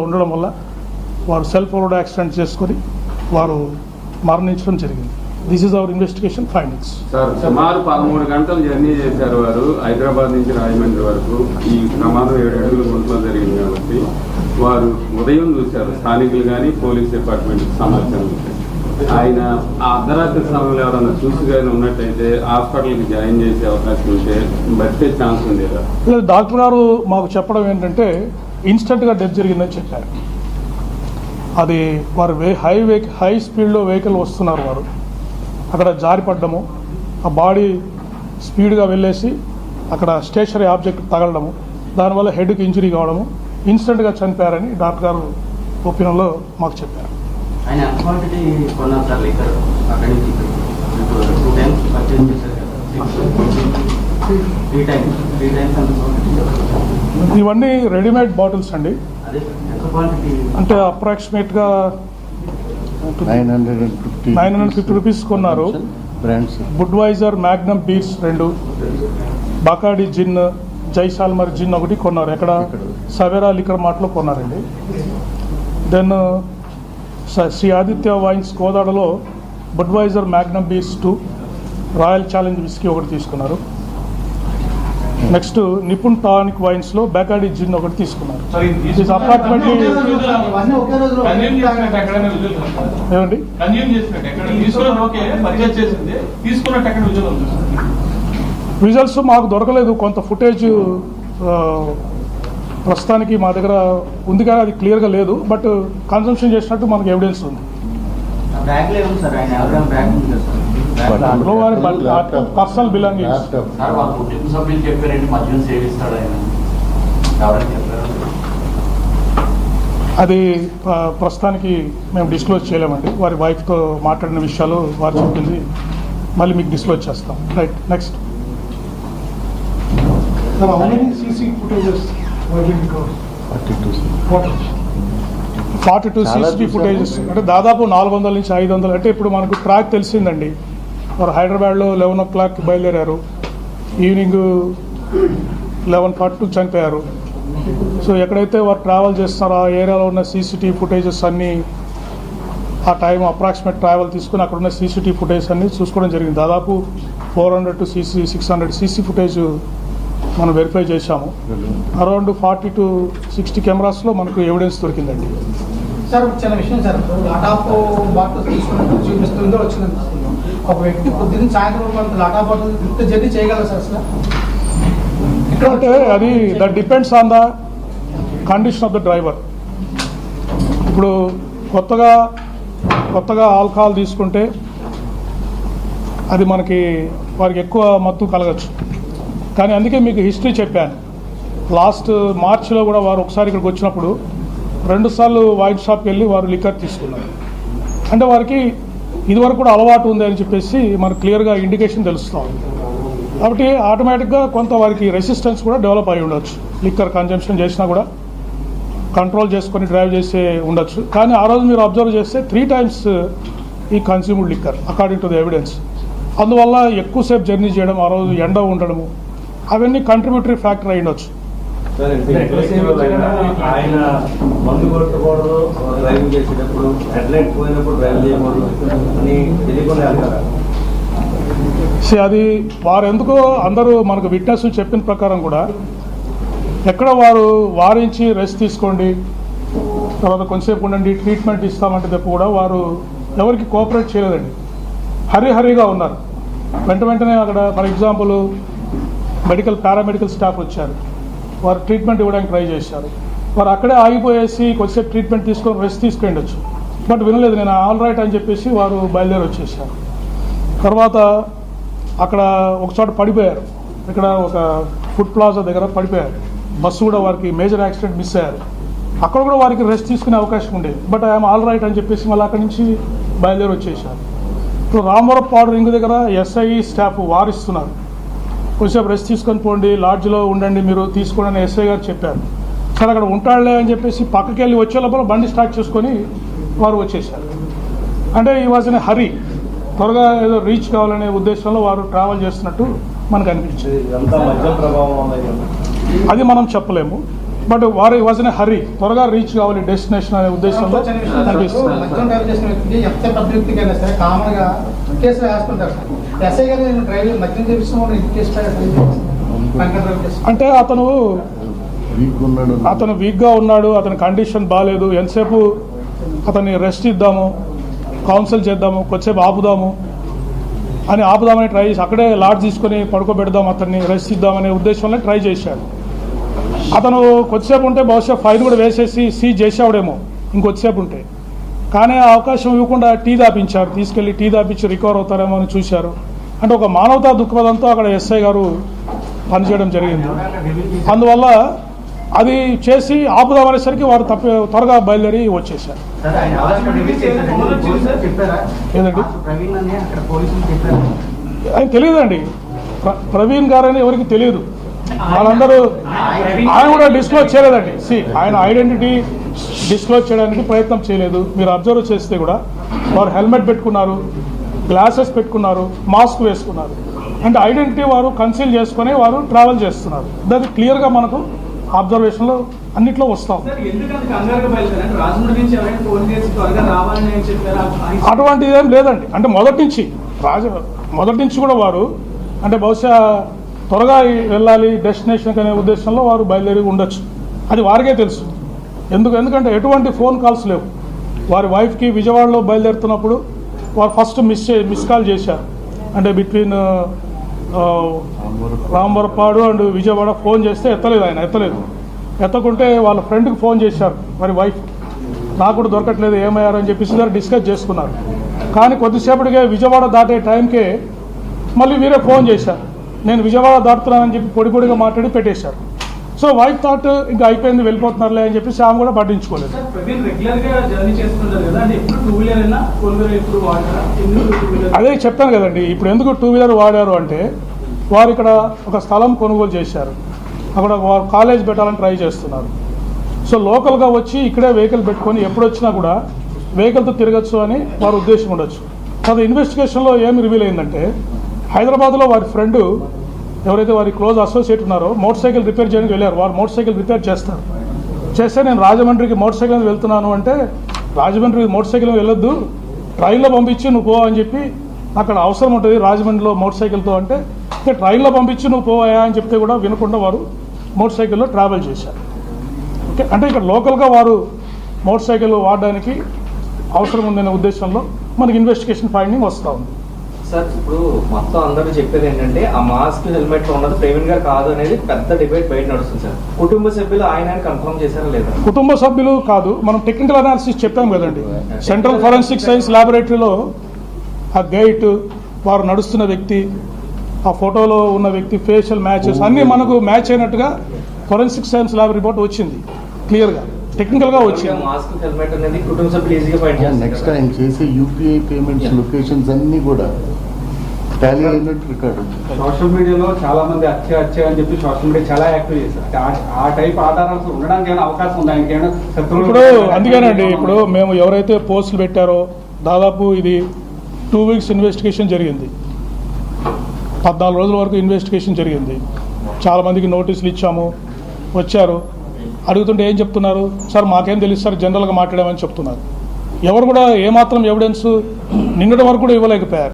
ఉండడం వల్ల వారు సెల్ఫ్ రోడ్ యాక్సిడెంట్ చేసుకొని వారు మరణించడం జరిగింది. This is our investigation findings. Sir, సుమారు 13 గంటలు జర్నీ చేశారు వారు హైదరాబాద్ నుంచి రాజమండ్రి వరకు. ఈ ప్రమాదం 7 అడుగుల గుంటలో జరిగింది కాబట్టి వారు ఉదయం చూశారు. స్థానికులు కానీ పోలీస్ డిపార్ట్మెంట్ సమాచారం ఆయన ఆ అర్ధరాత్రి సమయంలో ఎవరైనా చూసి కానీ ఉన్నట్టయితే హాస్పిటల్కి జాయిన్ చేసే అవకాశం ఉంటే బతికే ఛాన్స్ ఉంది కదా. డాక్టర్ గారు మాకు చెప్పడం ఏంటంటే ఇన్స్టెంట్గా డెత్ జరిగిందని చెప్పారు. అది వారు హై స్పీడ్లో వెహికల్ వస్తున్నారు, వారు అక్కడ జారిపడ్డము, ఆ బాడీ స్పీడ్గా వెళ్ళేసి అక్కడ స్టేషనరీ ఆబ్జెక్ట్ తగలడము, దానివల్ల హెడ్కి ఇంజరీ కావడము, ఇన్స్టెంట్గా చనిపోయారని డాక్టర్ గారు ఒపీనియన్లో మాకు చెప్పారు. ఇవన్నీ రెడీమేడ్ బాటిల్స్ అండి. అంటే అప్రాక్సిమేట్గా 950 రూపీస్ కొన్నారు. బుడ్వైజర్ మ్యాగ్నమ్ బీర్స్ 2, బకాడి జిన్, జైసాల్మర్ జిన్ 1 కొన్నారు. ఎక్కడ సవేరా లిక్కర్ మార్ట్లో కొన్నారండి. దెన్ శ్రీ ఆదిత్య వైన్స్ కోదాడలో Budweiser Magnum beers 2, Royal Challenge whisky 1 తీసుకున్నారు. నెక్స్ట్ నిపుణ్ టానిక్ వైన్స్ లో బకాడి జిన్ 1 తీసుకున్నారు. ఏమండి విజువల్స్ మాకు దొరకలేదు. కొంత ఫుటేజ్ ప్రస్తుతానికి మా దగ్గర ఉంది కానీ అది క్లియర్గా లేదు. బట్ కన్సంప్షన్ చేసినట్టు మనకు ఎవిడెన్స్ ఉంది. పర్సనల్ బిలాంగింగ్స్ అది ప్రస్తుతానికి మేము డిస్క్లోజ్ చేయలేమండి. వారి వైఫ్తో మాట్లాడిన విషయాలు వారు చెప్పింది మళ్ళీ మీకు డిస్క్లోజ్ చేస్తాం. Right, next. 42 CCTV ఫుటేజెస్ అంటే దాదాపు 400 నుంచి 500. అంటే ఇప్పుడు మనకు ట్రాక్ తెలిసిందండి. వారు హైదరాబాద్లో 11 o'clock బయలుదేరారు, ఈవినింగ్ 11:42 చనిపోయారు. సో ఎక్కడైతే వారు ట్రావెల్ చేస్తున్నారో ఆ ఏరియాలో ఉన్న CCTV ఫుటేజెస్ అన్నీ ఆ టైం అప్రాక్సిమేట్ ట్రావెల్ తీసుకుని అక్కడ ఉన్న CCTV ఫుటేజ్ అన్నీ చూసుకోవడం జరిగింది. దాదాపు 400 to 600 CC ఫుటేజ్ మనం వెరిఫై చేశాము. అరౌండ్ 40 to 60 కెమెరాస్లో మనకు ఎవిడెన్స్ దొరికిందండి. సార్ చిన్న విషయం సార్, లాటాప్ బాటిల్ తీసుకున్నట్టు చూపిస్తుందో వచ్చిందని ఒక వ్యక్తి పొద్దున్న సాయంత్రం లాటాప్ బాటిల్ ఇంత జర్నీ చేయగలరు సార్ అసలు? అంటే అది that depends on the condition of the driver. ఇప్పుడు కొత్తగా ఆల్కహాల్ తీసుకుంటే అది వారికి ఎక్కువ మత్తు కలగచ్చు. కానీ అందుకే మీకు హిస్టరీ చెప్పాను. లాస్ట్ మార్చిలో కూడా వారు ఒకసారి ఇక్కడికి వచ్చినప్పుడు 2 సార్లు వైన్ షాప్కి వెళ్ళి వారు లిక్కర్ తీసుకున్నారు. అంటే వారికి ఇదివరకు కూడా అలవాటు ఉంది అని చెప్పేసి మనకు క్లియర్గా ఇండికేషన్ తెలుస్తాం. కాబట్టి ఆటోమేటిక్గా కొంత వారికి రెసిస్టెన్స్ కూడా డెవలప్ అయి ఉండొచ్చు. లిక్కర్ కన్జంప్షన్ చేసినా కూడా కంట్రోల్ చేసుకొని డ్రైవ్ చేసే ఉండొచ్చు. కానీ ఆ రోజు మీరు అబ్జర్వ్ చేస్తే 3 times ఈ consumed liquor according to the evidence. అందువల్ల ఎక్కువసేపు జర్నీ చేయడం, ఆ రోజు ఎండ ఉండడము, అవన్నీ కంట్రిబ్యూటరీ ఫ్యాక్టర్ అయి ఉండొచ్చు. ఆయన మందు కొట్టకూడదు, డ్రైవింగ్ చేసేటప్పుడు రెడ్ లైట్ పోయినప్పుడు డ్రైవ్ చేయకూడదు అని తెలియకుండా వెళ్తారా? అది వారు ఎందుకో అందరూ మనకు విట్నెస్ చెప్పిన ప్రకారం కూడా ఎక్కడ వారు వారించి రెస్ట్ తీసుకోండి, తర్వాత కొంచెంసేపు ఉండండి, ట్రీట్మెంట్ ఇస్తామంటే తప్ప కూడా వారు ఎవరికి కోఆపరేట్ చేయలేదండి. హరీగా ఉన్నారు. వెంటనే అక్కడ ఫర్ ఎగ్జాంపుల్ పారామెడికల్ స్టాఫ్ వచ్చారు, వారు ట్రీట్మెంట్ ఇవ్వడానికి ట్రై చేశారు. వారు అక్కడే ఆగిపోయేసి కొద్దిసేపు ట్రీట్మెంట్ తీసుకొని రెస్ట్ తీసుకెళ్ళొచ్చు. బట్ వినలేదు. నేను ఆల్ రైట్ అని చెప్పేసి వారు బయలుదేరి వచ్చేసారు. తర్వాత అక్కడ ఒకచోట పడిపోయారు. ఇక్కడ ఒక ఫుడ్ ప్లాజా దగ్గర పడిపోయారు. బస్సు కూడా వారికి మేజర్ యాక్సిడెంట్ మిస్ అయ్యారు. అక్కడ కూడా వారికి రెస్ట్ తీసుకునే అవకాశం ఉండేది. బట్ ఐఎమ్ ఆల్ రైట్ అని చెప్పేసి మళ్ళీ అక్కడి నుంచి బయలుదేరి వచ్చేసారు. ఇప్పుడు రామవరం పాడు రింగ్ దగ్గర SI స్టాఫ్ వారిస్తున్నారు, కొంచెంసేపు రెస్ట్ తీసుకొని పోండి, లాడ్జ్లో ఉండండి, మీరు తీసుకోండి అని SI గారు చెప్పారు. సరే అక్కడ ఉంటాడులే అని చెప్పేసి పక్కకి వెళ్ళి వచ్చే లోపల బండి స్టార్ట్ చేసుకొని వారు వచ్చేసారు. అంటే ఈ వాజ్ ఇన్ హరీ, త్వరగా ఏదో రీచ్ కావాలనే ఉద్దేశంలో వారు ట్రావెల్ చేస్తున్నట్టు మనకు అనిపించింది. అది మనం చెప్పలేము. బట్ వారు వాజ్ ఇన్ హరీ, త్వరగా రీచ్ కావాలి డెస్టినేషన్ అనే ఉద్దేశంలో అనిపిస్తుంది. మద్యం డ్రైవ్ చేసిన వ్యక్తికి ఎంత పెద్ద వ్యక్తికి అయినా సరే కామన్ గా కేసులు వేస్తుంటారు సార్. ఎస్ఐ గారు నేను డ్రైవింగ్ మద్యం చేపిస్తున్నాను ఇది కేసు అంటే అతను వీక్గా ఉన్నాడు, అతని కండిషన్ బాగాలేదు, ఎంతసేపు అతన్ని రెస్ట్ ఇద్దాము, కౌన్సిల్ చేద్దాము, కొద్దిసేపు ఆపుదామని ట్రై చేసి అక్కడే లాడ్జ్ తీసుకొని పడుకోబెడదాం, అతన్ని రెస్ట్ ఇద్దామనే ఉద్దేశంలో ట్రై చేశాడు. అతను కొద్దిసేపు ఉంటే బహుశా ఫైన్ కూడా వేసేసి సీజ్ చేసేవాడేమో ఇంకొద్దిసేపు ఉంటే, కానీ ఆ అవకాశం ఇవ్వకుండా టీ దాపించారు, తీసుకెళ్లి టీ దాపించి రికవర్ అవుతారేమో అని చూశారు. అంటే ఒక మానవతా దృక్పథంతో అక్కడ ఎస్ఐ గారు పనిచేయడం జరిగింది. అందువల్ల అది చేసి ఆపుదామనేసరికి వారు త్వరగా బయలుదేరి వచ్చేసారు. ఏదండి ఆయన తెలియదండి, ప్రవీణ్ గారని ఎవరికి తెలియదు. వాళ్ళందరూ ఆయన కూడా డిస్క్లోజ్ చేయలేదండి. ఆయన ఐడెంటిటీ డిస్క్లోజ్ చేయడానికి ప్రయత్నం చేయలేదు. మీరు అబ్జర్వ్ చేస్తే కూడా వారు హెల్మెట్ పెట్టుకున్నారు, గ్లాసెస్ పెట్టుకున్నారు, మాస్క్ వేసుకున్నారు. అంటే ఐడెంటిటీ వారు కన్సీల్ చేసుకుని వారు ట్రావెల్ చేస్తున్నారు. అది క్లియర్గా మనకు అబ్జర్వేషన్లో అన్నిట్లో వస్తాం. అటువంటిది ఏం లేదండి. అంటే మొదటి నుంచి కూడా వారు అంటే బహుశా త్వరగా వెళ్ళాలి డెస్టినేషన్కి అనే ఉద్దేశంలో వారు బయలుదేరి ఉండొచ్చు. అది వారికే తెలుసు. ఎందుకంటే ఎటువంటి ఫోన్ కాల్స్ లేవు. వారి వైఫ్కి విజయవాడలో బయలుదేరుతున్నప్పుడు వారు ఫస్ట్ మిస్ కాల్ చేశారు. అంటే బిట్వీన్ రాంబరపాడు అండ్ విజయవాడ ఫోన్ చేస్తే ఎత్తలేదు. ఎత్తకుంటే వాళ్ళ ఫ్రెండ్కి ఫోన్ చేశారు మరి వైఫ్, నాకు కూడా దొరకట్లేదు ఏమయ్యారు అని చెప్పేసి దాన్ని డిస్కస్ చేసుకున్నారు. కానీ కొద్దిసేపటికే విజయవాడ దాటే టైంకే మళ్ళీ వీరే ఫోన్ చేశారు, నేను విజయవాడ దాటుతున్నానని చెప్పి పొడిగా మాట్లాడి పెట్టేశారు. సో వైఫ్ థాట్ ఇంకా అయిపోయింది వెళ్ళిపోతున్నారులే అని చెప్పేసి ఆమె కూడా పట్టించుకోలేదు. అదే చెప్పాను కదండి, ఇప్పుడు ఎందుకు 2 వీలర్ వాడారు అంటే వారు ఇక్కడ ఒక స్థలం కొనుగోలు చేశారు, అక్కడ వారు కాలేజ్ పెట్టాలని ట్రై చేస్తున్నారు. సో లోకల్గా వచ్చి ఇక్కడే వెహికల్ పెట్టుకొని ఎప్పుడు వచ్చినా కూడా వెహికల్తో తిరగచ్చు అని వారి ఉద్దేశం ఉండొచ్చు. అది ఇన్వెస్టిగేషన్లో ఏమి రివీల్ అయిందంటే హైదరాబాద్లో వారి ఫ్రెండ్ ఎవరైతే వారి క్లోజ్ అసోసియేట్ ఉన్నారో మోటార్ సైకిల్ రిపేర్ చేయడానికి వెళ్ళారు. వారు మోటార్ సైకిల్ రిపేర్ చేస్తే నేను రాజమండ్రికి మోటార్ సైకిల్ మీద వెళ్తున్నాను అంటే, రాజమండ్రికి మోటార్ సైకిల్ వెళ్ళొద్దు, ట్రైన్లో పంపించి నువ్వు పో అని చెప్పి, అక్కడ అవసరం ఉంటుంది రాజమండ్రిలో మోటార్ సైకిల్తో అంటే ట్రైన్లో పంపించి నువ్వు పోయా అని చెప్తే కూడా వినకుండా వారు మోటార్ సైకిల్లో ట్రావెల్ చేశారు. ఓకే, అంటే ఇక్కడ లోకల్గా వారు మోటార్ సైకిల్ వాడడానికి అవసరం ఉందనే ఉద్దేశంలో మనకి ఇన్వెస్టిగేషన్ ఫైండింగ్ వస్తూ ఉంది. సార్ ఇప్పుడు మొత్తం అందరూ చెప్పేది ఏంటంటే ఆ మాస్క్ హెల్మెట్ ఉన్నది ప్రవీణ్ గారు కాదు అనేది పెద్ద డిబేట్ బయట నడుస్తుంది సార్. కుటుంబ సభ్యులు ఆయన కన్ఫర్మ్ చేశారా లేదా? కుటుంబ సభ్యులు కాదు, మనం టెక్నికల్ అనాలిసిస్ చెప్పాం కదండి. సెంట్రల్ ఫోరెన్సిక్ సైన్స్ ల్యాబొరేటరీలో ఆ గైట్, వారు నడుస్తున్న వ్యక్తి, ఆ ఫోటోలో ఉన్న వ్యక్తి ఫేషియల్ మ్యాచెస్ అన్నీ మనకు మ్యాచ్ అయినట్టుగా ఫోరెన్సిక్ సైన్స్ ల్యాబ్ రిపోర్ట్ వచ్చింది, క్లియర్గా టెక్నికల్గా వచ్చింది. మాస్క్ హెల్మెట్ అనేది కుటుంబ సభ్యులు ఈజీగా ఫైండ్ చేస్తారు. నెక్స్ట్ ఆయన చేసే యూపీఐ పేమెంట్స్ లొకేషన్స్ అన్నీ కూడా టాలీ అయినట్టు రికార్డు. సోషల్ మీడియాలో చాలా మంది హత్య అని చెప్పి సోషల్ మీడియా చాలా యాక్టివ్ చేశారు. ఆ టైప్ ఆధారాలు ఉండడానికి ఏమైనా అవకాశం ఉంది? ఆయనకి ఏమైనా ఇప్పుడు అందుకేనండి, ఇప్పుడు మేము ఎవరైతే పోస్టులు పెట్టారో దాదాపు ఇది 2 వీక్స్ ఇన్వెస్టిగేషన్ జరిగింది, 14 రోజుల వరకు ఇన్వెస్టిగేషన్ జరిగింది. చాలామందికి నోటీసులు ఇచ్చాము, వచ్చారు, అడుగుతుంటే ఏం చెప్తున్నారు, సార్ మాకేం తెలుసు సార్ జనరల్గా మాట్లాడామని చెప్తున్నారు. ఎవరు కూడా ఏమాత్రం ఎవిడెన్స్ నిన్నటి వరకు కూడా ఇవ్వలేకపోయారు.